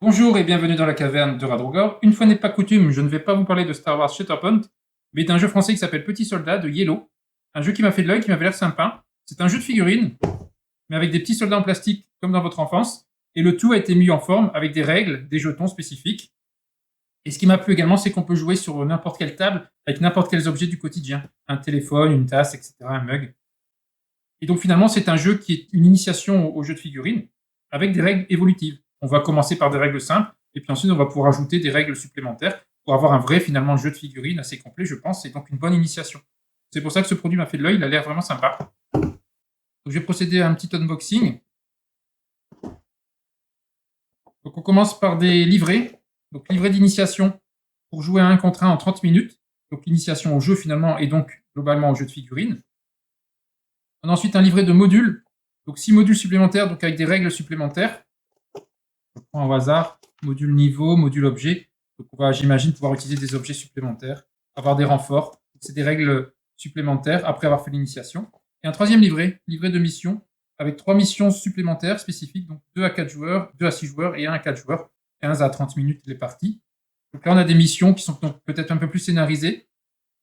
Bonjour et bienvenue dans la caverne de Radrogor. Une fois n'est pas coutume, je ne vais pas vous parler de Star Wars Shatterpoint, mais d'un jeu français qui s'appelle Petit Soldat de Yellow. Un jeu qui m'a fait de l'œil, qui m'avait l'air sympa. C'est un jeu de figurines, mais avec des petits soldats en plastique comme dans votre enfance, et le tout a été mis en forme avec des règles, des jetons spécifiques. Et ce qui m'a plu également, c'est qu'on peut jouer sur n'importe quelle table, avec n'importe quels objets du quotidien. Un téléphone, une tasse, etc., un mug. Et donc finalement, c'est un jeu qui est une initiation au jeu de figurines, avec des règles évolutives. On va commencer par des règles simples, et puis ensuite on va pouvoir ajouter des règles supplémentaires pour avoir un vrai finalement jeu de figurines assez complet, je pense, et donc une bonne initiation. C'est pour ça que ce produit m'a fait de l'œil, il a l'air vraiment sympa. Donc, je vais procéder à un petit unboxing. Donc on commence par des livrets, donc livret d'initiation pour jouer à 1 contre 1 en 30 minutes, donc l'initiation au jeu finalement et donc globalement au jeu de figurines. On a ensuite un livret de modules, donc 6 modules supplémentaires, donc avec des règles supplémentaires. Je prends au hasard, module niveau, module objet. Donc on va, j'imagine, pouvoir utiliser des objets supplémentaires, avoir des renforts. C'est des règles supplémentaires après avoir fait l'initiation. Et un troisième livret, livret de mission, avec 3 missions supplémentaires spécifiques, donc 2 à 4 joueurs, 2 à 6 joueurs et 1 à 4 joueurs, 15 à 30 minutes les parties. Donc là, on a des missions qui sont donc peut-être un peu plus scénarisées.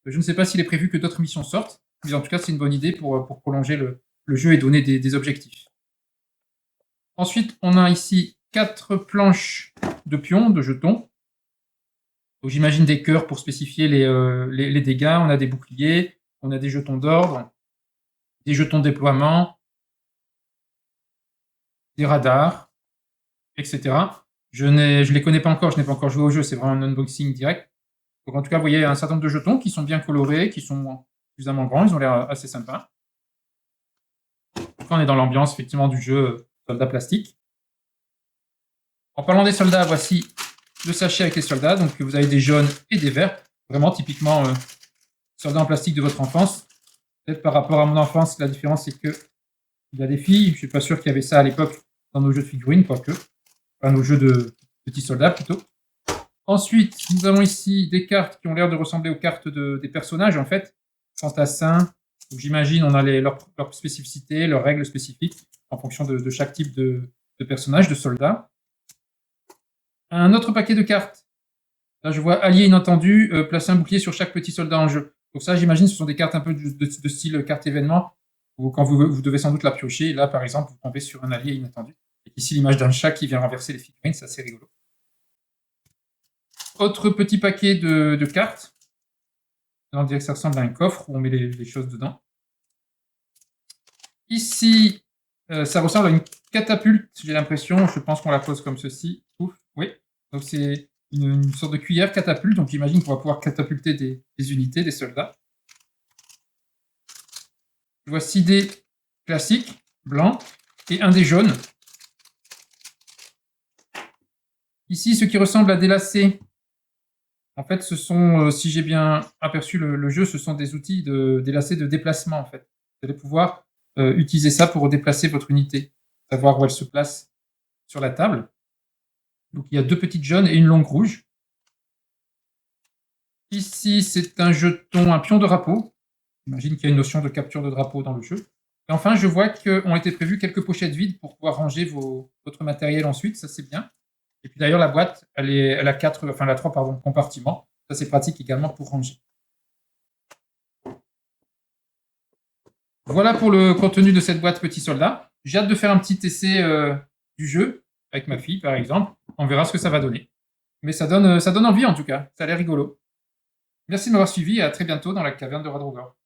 Je ne sais pas s'il est prévu que d'autres missions sortent, mais en tout cas, c'est une bonne idée pour prolonger le jeu et donner des objectifs. Ensuite, on a ici 4 planches de pions, de jetons. Donc j'imagine des cœurs pour spécifier les dégâts. On a des boucliers, on a des jetons d'ordre, des jetons de déploiement, des radars, etc. Je ne les connais pas encore, je n'ai pas encore joué au jeu, c'est vraiment un unboxing direct. Donc en tout cas, vous voyez un certain nombre de jetons qui sont bien colorés, qui sont suffisamment grands, ils ont l'air assez sympas. Donc on est dans l'ambiance effectivement du jeu soldat plastique. En parlant des soldats, voici le sachet avec les soldats. Donc vous avez des jaunes et des verts. Vraiment typiquement soldats en plastique de votre enfance. Peut-être par rapport à mon enfance, la différence c'est que il y a des filles. Je ne suis pas sûr qu'il y avait ça à l'époque dans nos jeux de figurines, quoique. Enfin, nos jeux de petits soldats plutôt. Ensuite, nous avons ici des cartes qui ont l'air de ressembler aux cartes des personnages en fait. Fantassins. Donc j'imagine on a leurs spécificités, leurs règles spécifiques en fonction de chaque type de personnage, de soldat. Un autre paquet de cartes. Là, je vois allié inattendu, placer un bouclier sur chaque petit soldat en jeu. Donc ça, j'imagine, ce sont des cartes un peu de style carte événement, où quand vous devez sans doute la piocher. Là, par exemple, vous tombez sur un allié inattendu. Et ici, l'image d'un chat qui vient renverser les figurines, c'est assez rigolo. Autre petit paquet de cartes. On dirait que ça ressemble à un coffre où on met les choses dedans. Ici, ça ressemble à une catapulte, j'ai l'impression. Je pense qu'on la pose comme ceci. Ouf, oui. Donc c'est une sorte de cuillère catapulte, donc j'imagine qu'on va pouvoir catapulter des unités, des soldats. Voici des classiques, blancs, et un des jaunes. Ici, ce qui ressemble à des lacets, en fait, ce sont, si j'ai bien aperçu le jeu, ce sont des outils, des lacets de déplacement, en fait. Vous allez pouvoir utiliser ça pour déplacer votre unité, savoir où elle se place sur la table. Donc il y a 2 petites jaunes et une longue rouge. Ici, c'est un jeton, un pion de drapeau. J'imagine qu'il y a une notion de capture de drapeau dans le jeu. Et enfin, je vois qu'ont été prévues quelques pochettes vides pour pouvoir ranger votre matériel ensuite, ça c'est bien. Et puis d'ailleurs, la boîte, elle a 3 compartiments. Ça c'est pratique également pour ranger. Voilà pour le contenu de cette boîte Petit Soldat. J'ai hâte de faire un petit essai du jeu, avec ma fille par exemple. On verra ce que ça va donner. Mais ça donne envie en tout cas, ça a l'air rigolo. Merci de m'avoir suivi et à très bientôt dans la caverne de Radrogor.